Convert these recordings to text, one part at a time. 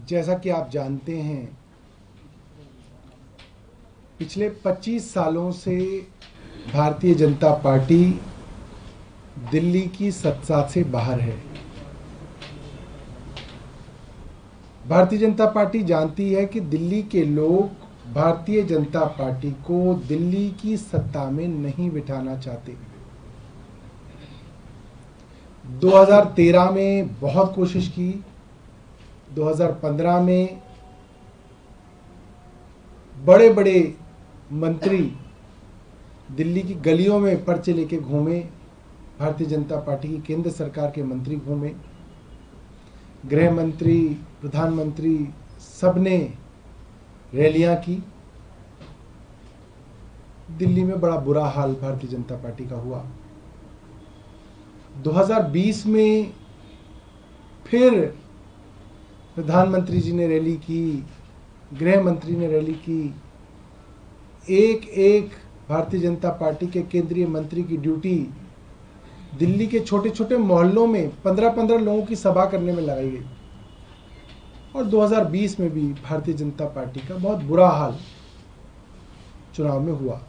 जैसा कि आप जानते हैं, पिछले 25 सालों से भारतीय जनता पार्टी दिल्ली की सत्ता से बाहर है। भारतीय जनता पार्टी जानती है कि दिल्ली के लोग भारतीय जनता पार्टी को दिल्ली की सत्ता में नहीं बिठाना चाहते। 2013 में बहुत कोशिश की, 2015 में बड़े बड़े मंत्री दिल्ली की गलियों में पर्चे लेके घूमे, भारतीय जनता पार्टी की केंद्र सरकार के मंत्री घूमे, गृह मंत्री, प्रधानमंत्री सबने रैलियां की। दिल्ली में बड़ा बुरा हाल भारतीय जनता पार्टी का हुआ। 2020 में फिर प्रधानमंत्री जी ने रैली की, गृह मंत्री ने रैली की। एक एक भारतीय जनता पार्टी के केंद्रीय मंत्री की ड्यूटी दिल्ली के छोटे छोटे मोहल्लों में 15-15 लोगों की सभा करने में लगाई गई। और 2020 में भी भारतीय जनता पार्टी का बहुत बुरा हाल चुनाव में हुआ।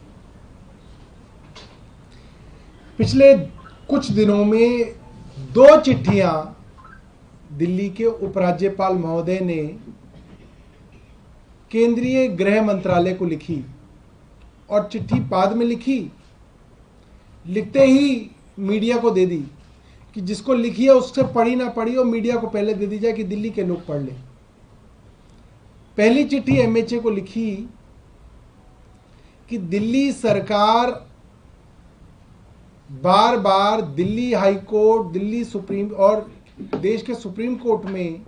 पिछले कुछ दिनों में 2 चिट्ठियां दिल्ली के उपराज्यपाल महोदय ने केंद्रीय गृह मंत्रालय को लिखी और चिट्ठी बाद में लिखते ही मीडिया को दे दी कि जिसको लिखी है उससे पढ़ी ना पढ़ी और मीडिया को पहले दे दी जाए कि दिल्ली के लोग पढ़ लें। पहली चिट्ठी एमएचए को लिखी कि दिल्ली सरकार बार बार Delhi high court, Delhi supreme और देश के सुप्रीम कोर्ट में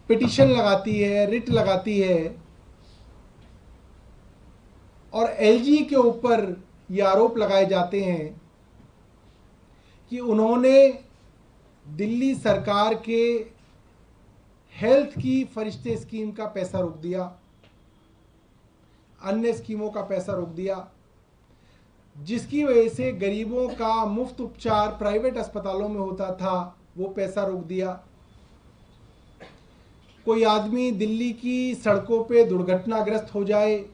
पिटीशन लगाती है, रिट लगाती है और एलजी के ऊपर ये आरोप लगाए जाते हैं कि उन्होंने दिल्ली सरकार के हेल्थ की फरिश्ते स्कीम का पैसा रोक दिया, अन्य स्कीमों का पैसा रोक दिया, जिसकी वजह से गरीबों का मुफ्त उपचार प्राइवेट अस्पतालों में होता था, वो पैसा रोक दिया। कोई आदमी दिल्ली की सड़कों पे दुर्घटनाग्रस्त हो जाए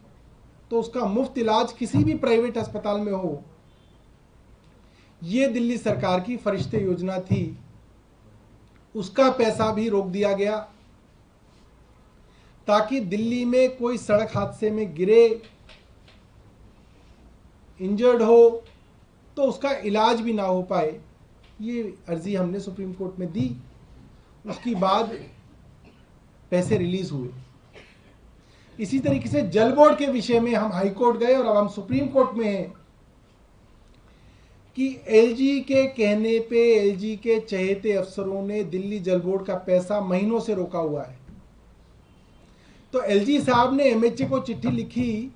तो उसका मुफ्त इलाज किसी भी प्राइवेट अस्पताल में हो, ये दिल्ली सरकार की फरिश्ते योजना थी, उसका पैसा भी रोक दिया गया ताकि दिल्ली में कोई सड़क हादसे में गिरे, इंजर्ड हो तो उसका इलाज भी ना हो पाए। ये अर्जी हमने सुप्रीम कोर्ट में दी, उसके बाद पैसे रिलीज हुए। इसी तरीके से जल बोर्ड के विषय में हम हाई कोर्ट गए और अब हम सुप्रीम कोर्ट में हैं कि एलजी के कहने पे एलजी के चहेते अफसरों ने दिल्ली जल बोर्ड का पैसा महीनों से रोका हुआ है। तो एलजी साहब ने एमएचए को चिट्ठी लिखी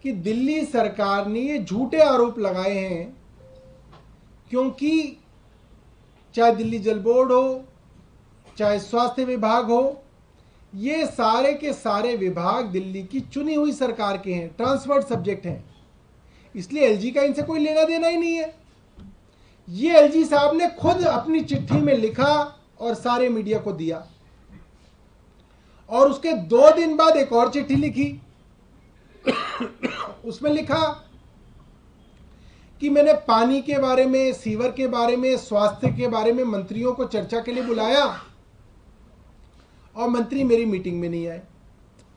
कि दिल्ली सरकार ने ये झूठे आरोप लगाए हैं, क्योंकि चाहे दिल्ली जल बोर्ड हो, चाहे स्वास्थ्य विभाग हो, ये सारे के सारे विभाग दिल्ली की चुनी हुई सरकार के हैं, ट्रांसफर्ड सब्जेक्ट हैं, इसलिए एलजी का इनसे कोई लेना देना ही नहीं है। ये एलजी साहब ने खुद अपनी चिट्ठी में लिखा और सारे मीडिया को दिया। और उसके 2 दिन बाद एक और चिट्ठी लिखी, उसमें लिखा कि मैंने पानी के बारे में, सीवर के बारे में, स्वास्थ्य के बारे में मंत्रियों को चर्चा के लिए बुलाया और मंत्री मेरी मीटिंग में नहीं आए।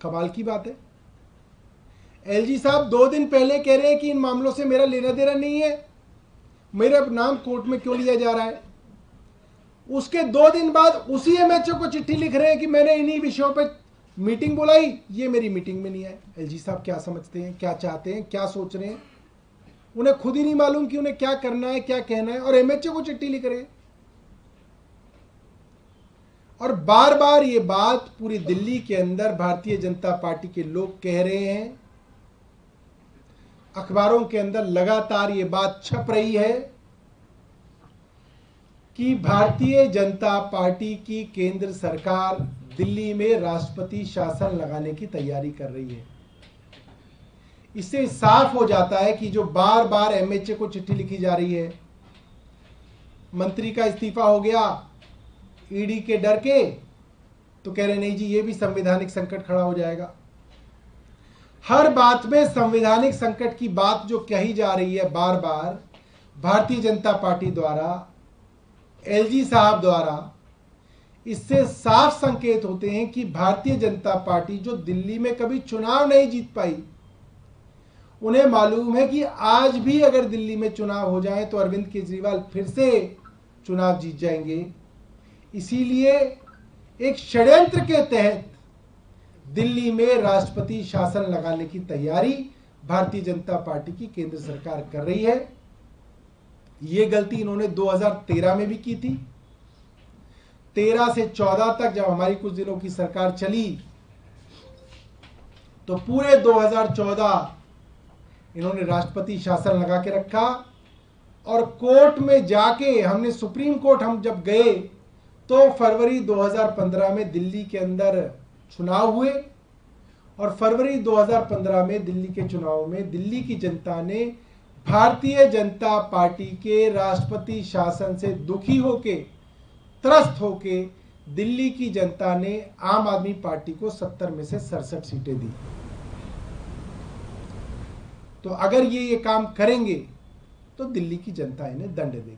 कमाल की बात है। एलजी साहब 2 दिन पहले कह रहे हैं कि इन मामलों से मेरा लेना देना नहीं है, मेरा नाम कोर्ट में क्यों लिया जा रहा है। उसके 2 दिन बाद उसी एमएचए को चिट्ठी लिख रहे हैं कि मैंने इन्हीं विषयों पर मीटिंग बुलाई, ये मेरी मीटिंग में नहीं आए। एलजी साहब क्या समझते हैं, क्या चाहते हैं, क्या सोच रहे हैं, उन्हें खुद ही नहीं मालूम कि उन्हें क्या करना है, क्या कहना है, और एमएचए को चिट्ठी लिख रहे हैं। और बार बार ये बात पूरी दिल्ली के अंदर भारतीय जनता पार्टी के लोग कह रहे हैं, अखबारों के अंदर लगातार ये बात छप रही है कि भारतीय जनता पार्टी की केंद्र सरकार दिल्ली में राष्ट्रपति शासन लगाने की तैयारी कर रही है। इससे साफ हो जाता है कि जो बार बार एमएचए को चिट्ठी लिखी जा रही है, मंत्री का इस्तीफा हो गया, ईडी के डर के, तो कह रहे नहीं जी ये भी संवैधानिक संकट खड़ा हो जाएगा। हर बात में संवैधानिक संकट की बात जो कही जा रही है बार बार भारतीय जनता पार्टी द्वारा, एलजी साहब द्वारा, इससे साफ संकेत होते हैं कि भारतीय जनता पार्टी जो दिल्ली में कभी चुनाव नहीं जीत पाई, उन्हें मालूम है कि आज भी अगर दिल्ली में चुनाव हो जाए तो अरविंद केजरीवाल फिर से चुनाव जीत जाएंगे। इसीलिए एक षड्यंत्र के तहत दिल्ली में राष्ट्रपति शासन लगाने की तैयारी भारतीय जनता पार्टी की केंद्र सरकार कर रही है। ये गलती इन्होंने 2013 में भी की थी। 13 से 14 तक जब हमारी कुछ दिनों की सरकार चली तो पूरे 2014 इन्होंने राष्ट्रपति शासन लगा के रखा और कोर्ट में जाके हमने सुप्रीम कोर्ट हम जब गए तो फरवरी 2015 में दिल्ली के अंदर चुनाव हुए और फरवरी 2015 में दिल्ली के चुनाव में दिल्ली की जनता ने भारतीय जनता पार्टी के राष्ट्रपति शासन से दुखी होके, त्रस्त होके दिल्ली की जनता ने आम आदमी पार्टी को 70 में से 67 सीटें दी। तो अगर ये काम करेंगे तो दिल्ली की जनता इन्हें दंड देगी।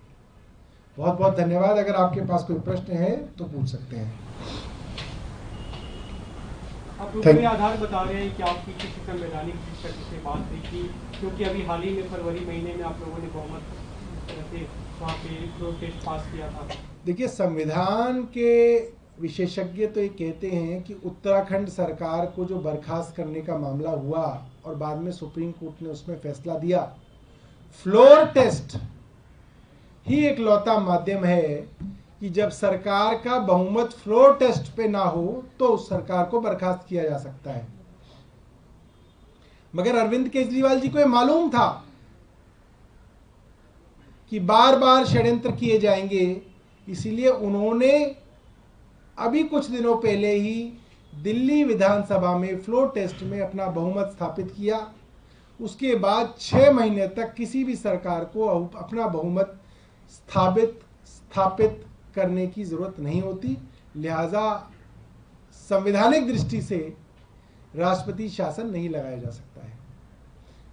बहुत बहुत धन्यवाद। अगर आपके पास कोई प्रश्न है तो पूछ सकते हैं। आप रुपये आधार बता रहे हैं कि आपकी किसी संवैधानिक से बात हुई थी, क्योंकि अभी हाल ही में फरवरी महीने में आप लोगों ने बहुमत से वहाँ पे प्रोटेस्ट पास किया था। देखिए, संविधान के विशेषज्ञ तो ये कहते हैं कि उत्तराखंड सरकार को जो बर्खास्त करने का मामला हुआ और बाद में सुप्रीम कोर्ट ने उसमें फैसला दिया, फ्लोर टेस्ट ही एक लौता माध्यम है कि जब सरकार का बहुमत फ्लोर टेस्ट पे ना हो तो उस सरकार को बर्खास्त किया जा सकता है। मगर अरविंद केजरीवाल जी को यह मालूम था कि बार बार षड्यंत्र किए जाएंगे, इसीलिए उन्होंने अभी कुछ दिनों पहले ही दिल्ली विधानसभा में फ्लोर टेस्ट में अपना बहुमत स्थापित किया। उसके बाद 6 महीने तक किसी भी सरकार को अपना बहुमत स्थापित करने की जरूरत नहीं होती। लिहाजा संवैधानिक दृष्टि से राष्ट्रपति शासन नहीं लगाया जा सकता है।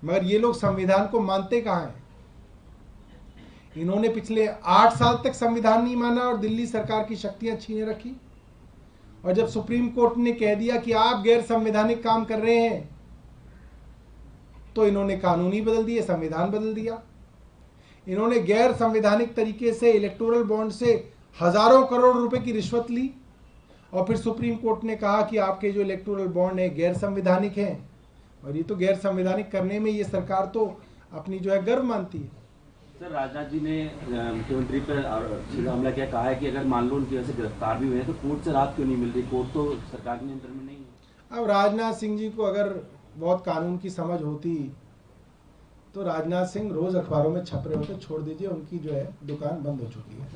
मगर ये लोग संविधान को मानते कहाँ हैं? इन्होंने पिछले 8 साल तक संविधान नहीं माना और दिल्ली सरकार की शक्तियां छीने रखी। और जब सुप्रीम कोर्ट ने कह दिया कि आप गैर संवैधानिक काम कर रहे हैं तो इन्होंने कानून ही बदल दिए, संविधान बदल दिया। इन्होंने गैर संवैधानिक तरीके से इलेक्टोरल बॉन्ड से हजारों करोड़ रुपए की रिश्वत ली और फिर सुप्रीम कोर्ट ने कहा कि आपके जो इलेक्टोरल बॉन्ड है गैर संवैधानिक हैं। और ये तो गैर संवैधानिक करने में ये सरकार तो अपनी जो है गर्व मानती है। सर, राजनाथ जी ने मुख्यमंत्री पर सीधा हमला किया, कहा है कि अगर मान लो उनकी वजह से गिरफ्तार भी हुए हैं तो कोर्ट से राहत क्यों नहीं मिल रही? कोर्ट तो सरकार के नियंत्रण में नहीं है। अब राजनाथ सिंह जी को अगर बहुत कानून की समझ होती तो राजनाथ सिंह रोज अखबारों में छप रहे होते। छोड़ दीजिए, उनकी जो है दुकान बंद हो चुकी है।